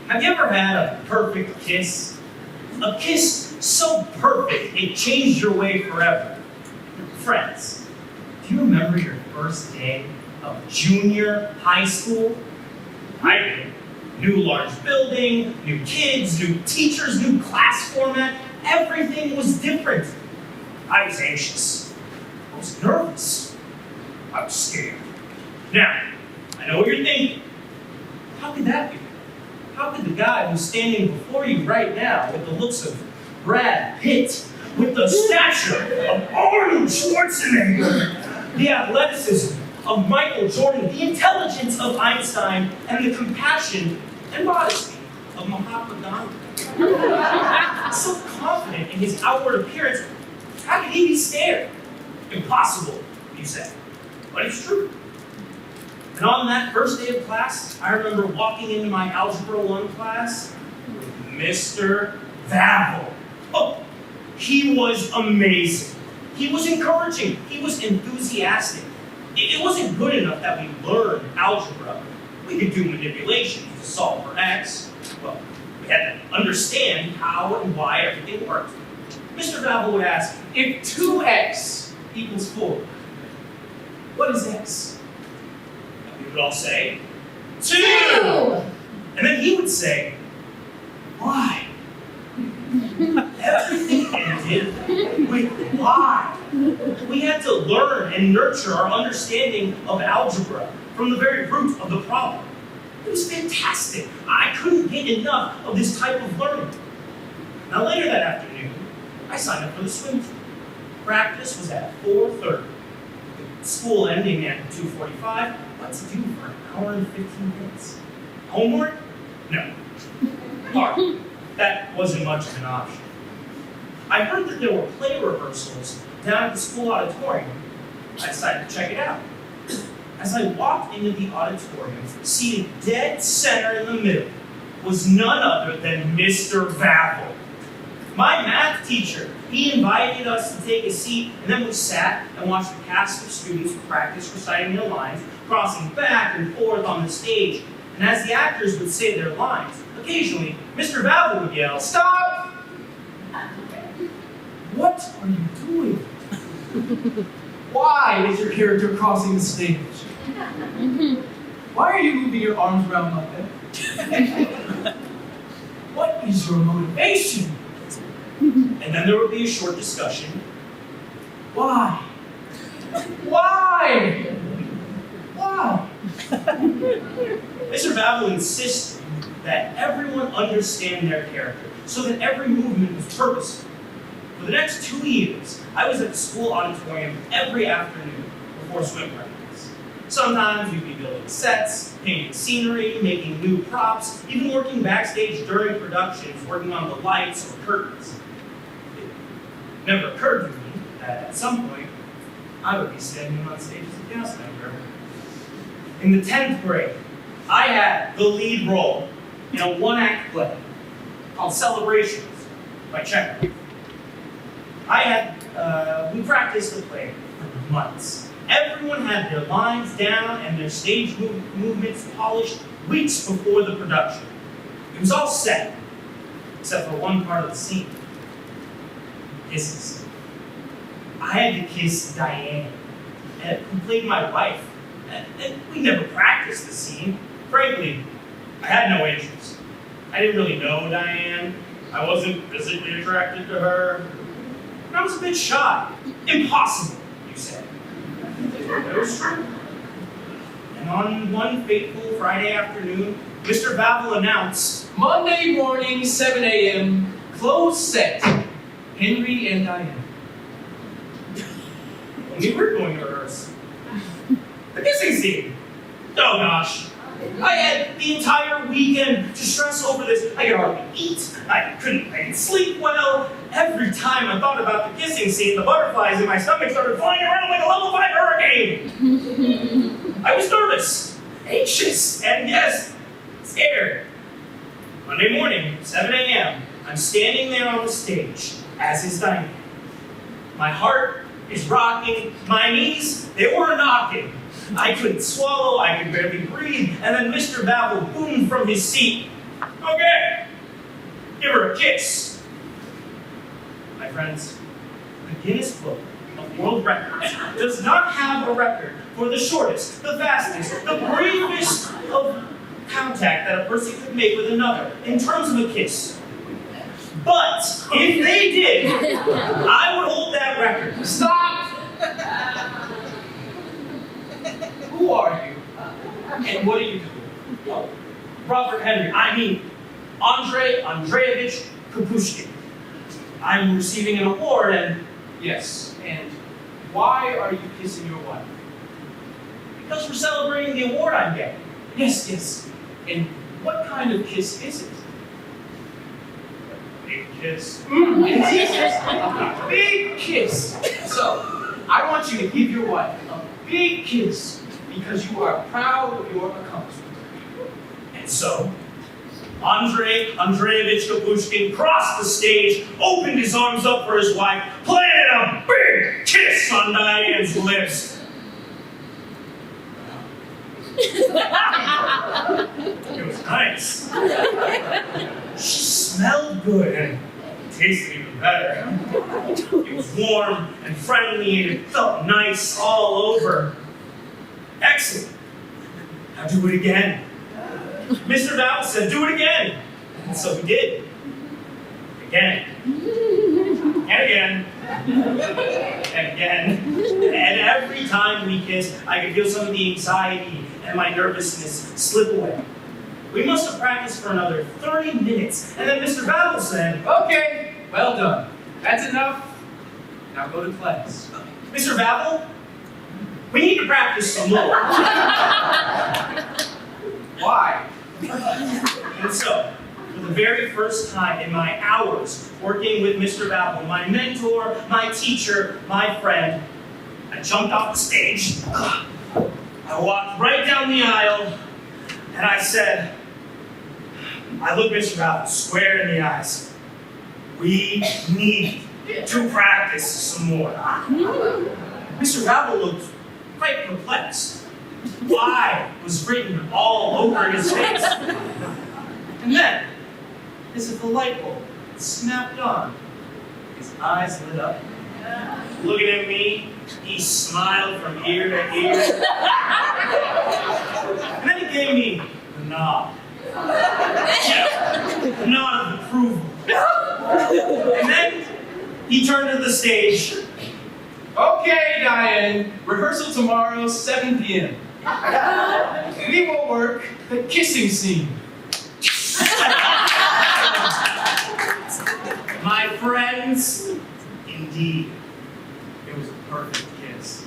Have you ever had a perfect kiss? A kiss so perfect it changed your way forever. Friends, do you remember your first day of junior high school? I did. New large building, new kids, new teachers, new class format. Everything was different. I was anxious. I was nervous. I was scared. Now, I know what you're thinking. How could that be? How could the guy who's standing before you right now with the looks of Brad Pitt, with the stature of Arnold Schwarzenegger, the athleticism of Michael Jordan, the intelligence of Einstein, and the compassion and modesty of Mahatma Gandhi? So confident in his outward appearance, how could he be scared? Impossible, you say. But it's true. And on that first day of class, I remember walking into my Algebra 1 class with Mr. Vavel. Oh, he was amazing. He was encouraging. He was enthusiastic. It wasn't good enough that we learned algebra. We could do manipulations to solve for x. Well, we had to understand how and why everything worked. Mr. Vavel would ask, if 2x equals 4, what is x? We would all say, 2! And then he would say, why? Everything ended with why. We had to learn and nurture our understanding of algebra from the very root of the problem. It was fantastic. I couldn't get enough of this type of learning. Now later that afternoon, I signed up for the swim team. Practice was at 4:30. School ending at 2:45. What to do for an hour and 15 minutes? Homework? No. Art. That wasn't much of an option. I heard that there were play rehearsals down at the school auditorium. I decided to check it out. As I walked into the auditorium, seated dead center in the middle was none other than Mr. Vavel. My math teacher. He invited us to take a seat, and then we sat and watched the cast of students practice reciting their lines, crossing back and forth on the stage. And as the actors would say their lines, occasionally, Mr. Vavel would yell, "Stop! What are you doing? Why is your character crossing the stage? Why are you moving your arms around like that? What is your motivation?" And then there would be a short discussion. Why? Why? Why? Mr. Vavel insisted that everyone understand their character so that every movement was purposeful. For the next 2 years, I was at the school auditorium every afternoon before swim practice. Sometimes we'd be building sets, painting scenery, making new props, even working backstage during productions, working on the lights or curtains. It never occurred to me that at some point, I would be standing on stage as a cast member. In the 10th grade, I had the lead role in a one-act play called Celebrations by Chekhov. We practiced the play for months. Everyone had their lines down and their stage movements polished weeks before the production. It was all set, except for one part of the scene. Kisses. I had to kiss Diane, who played my wife. And we never practiced the scene. Frankly, I had no interest. I didn't really know Diane. I wasn't physically attracted to her. And I was a bit shy. Impossible, you say. It was true. And on one fateful Friday afternoon, Mr. Vavel announced, Monday morning, 7 a.m., close set, Henry and Diane. We were going to rehearse. The kissing scene. Oh gosh. I had the entire weekend to stress over this. I could hardly eat. I didn't sleep well. Every time I thought about the kissing scene, the butterflies in my stomach started flying around like a level 5 hurricane. I was nervous, anxious, and yes, scared. Monday morning, 7 a.m., I'm standing there on the stage, as is Diane. My heart is rocking. My knees, they were knocking. I couldn't swallow, I could barely breathe, and then Mr. Vavel boomed from his seat. Okay, give her a kiss. My friends, the Guinness Book of World Records does not have a record for the shortest, the fastest, the briefest of contact that a person could make with another in terms of a kiss. But if they did, I would hold that record. Stop! Who are you? And what are you doing? Oh, Robert Henry, Andrei Andreevich Kapushkin. I'm receiving an award and Yes, and why are you kissing your wife? because we're celebrating the award I'm getting. Yes, yes. And what kind of kiss is it? Big kiss. A big kiss. So, I want you to give your wife a big kiss because you are proud of your accomplishment. And so, Andrei Andreevich Kapushkin crossed the stage, opened his arms up for his wife, planted a big kiss on Diane's lips. It was nice. She smelled good and tasted even better. It was warm and friendly and it felt nice all over. Excellent. Now do it again. Mr. Val said, do it again. And so we did. Again. And again. And again. And every time we kissed, I could feel some of the anxiety and my nervousness slip away. We must have practiced for another 30 minutes. And then Mr. Val said, Okay, well done. That's enough. Now go to class. Mr. Babel, we need to practice some more. Why? And so, for the very first time in my hours working with Mr. Babel, my mentor, my teacher, my friend, I jumped off the stage. I walked right down the aisle, and I said, I looked Mr. Babel square in the eyes. We need to practice some more. Mr. Babel looked quite perplexed. Why was written all over his face. And then, as if a light bulb snapped on, his eyes lit up. Looking at me, he smiled from ear to ear. And then he gave me the nod. Yeah, the nod of approval. And then he turned to the stage. Okay, Diane. Rehearsal tomorrow, 7 p.m. We will work the kissing scene. My friends, indeed, it was a perfect kiss.